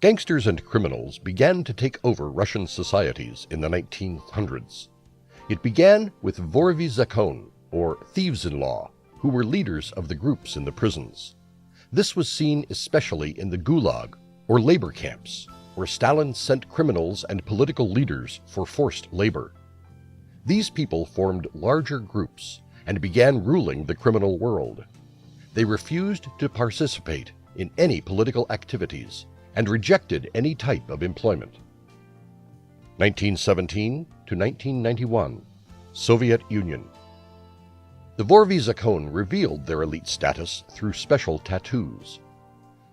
Gangsters and criminals began to take over Russian societies in the 1900s. It began with Vorovy Zakon, or thieves-in-law, who were leaders of the groups in the prisons. This was seen especially in the Gulag, or labor camps, where Stalin sent criminals and political leaders for forced labor. These people formed larger groups and began ruling the criminal world. They refused to participate in any political activities and rejected any type of employment. 1917 to 1991, Soviet Union. The Vorovy Zakon revealed their elite status through special tattoos.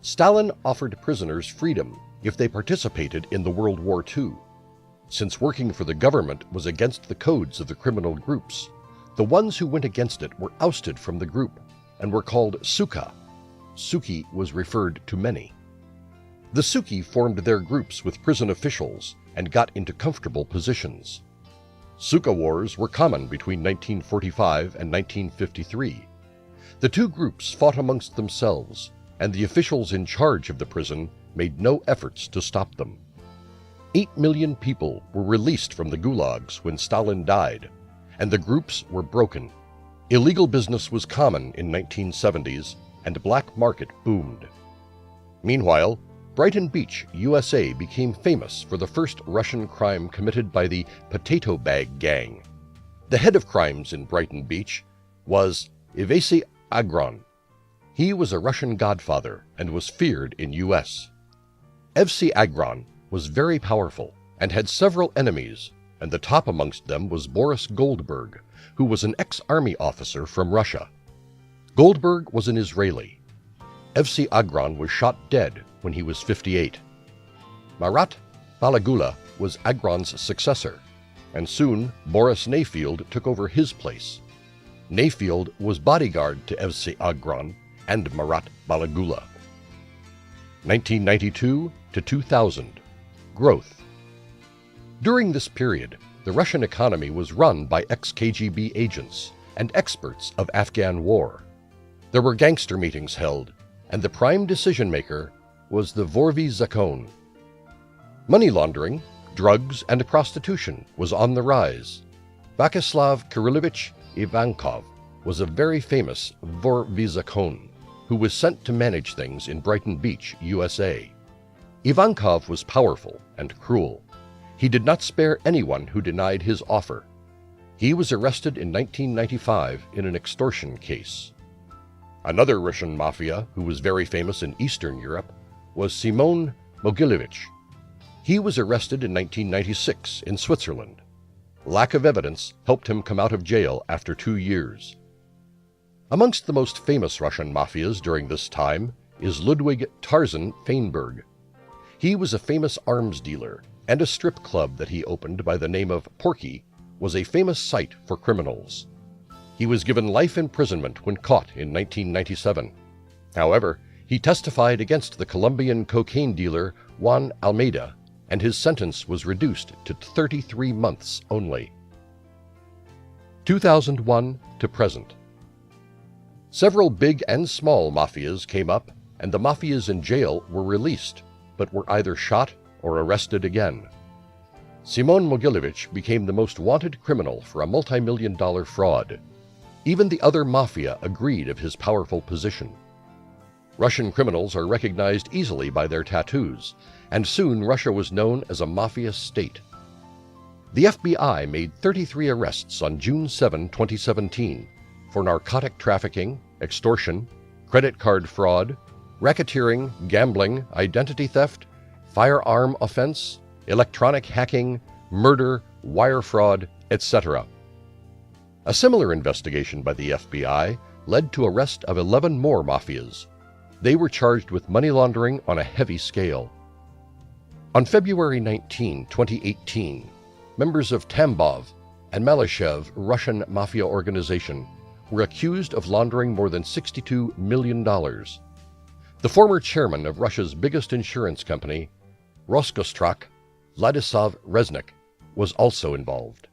Stalin offered prisoners freedom if they participated in the World War II. Since working for the government was against the codes of the criminal groups, the ones who went against it were ousted from the group and were called Sukha. Suki was referred to many. The Suki formed their groups with prison officials and got into comfortable positions. Sukha wars were common between 1945 and 1953. The two groups fought amongst themselves, and the officials in charge of the prison made no efforts to stop them. 8 million people were released from the gulags when Stalin died, and the groups were broken. Illegal business was common in 1970s, and black market boomed. Meanwhile, Brighton Beach, USA became famous for the first Russian crime committed by the Potato Bag Gang. The head of crimes in Brighton Beach was Evsey Agron. He was a Russian godfather and was feared in US. Evsey Agron was very powerful and had several enemies, and the top amongst them was Boris Goldberg, who was an ex-army officer from Russia. Goldberg was an Israeli. Evsey Agron was shot dead when he was 58. Marat Balagula was Agron's successor, and soon Boris Nayfield took over his place. Nayfield was bodyguard to Evsey Agron and Marat Balagula. 1992 to 2000. Growth. During this period, the Russian economy was run by ex-KGB agents and experts of Afghan war. There were gangster meetings held, and the prime decision-maker was the Vorovy Zakon. Money laundering, drugs, and prostitution was on the rise. Vyacheslav Kirillovich Ivankov was a very famous Vorovy Zakon who was sent to manage things in Brighton Beach, USA. Ivankov was powerful and cruel. He did not spare anyone who denied his offer. He was arrested in 1995 in an extortion case. Another Russian mafia who was very famous in Eastern Europe was Simon Mogilevich. He was arrested in 1996 in Switzerland. Lack of evidence helped him come out of jail after 2 years. Amongst the most famous Russian mafias during this time is Ludwig Tarzan Feinberg. He was a famous arms dealer, and a strip club that he opened by the name of Porky was a famous site for criminals. He was given life imprisonment when caught in 1997. However, he testified against the Colombian cocaine dealer Juan Almeida, and his sentence was reduced to 33 months only. 2001 to present. Several big and small mafias came up, and the mafias in jail were released, but were either shot or arrested again. Simon Mogilevich became the most wanted criminal for a multi-million-dollar fraud. Even the other mafia agreed of his powerful position. Russian criminals are recognized easily by their tattoos, and soon Russia was known as a mafia state. The FBI made 33 arrests on June 7, 2017 for narcotic trafficking, extortion, credit card fraud, racketeering, gambling, identity theft, firearm offense, electronic hacking, murder, wire fraud, etc. A similar investigation by the FBI led to arrest of 11 more mafias. They were charged with money laundering on a heavy scale. On February 19, 2018, members of Tambov and Malyshev Russian mafia organization were accused of laundering more than $62 million. The former chairman of Russia's biggest insurance company, Rosgoshtrak, Vladislav Reznik, was also involved.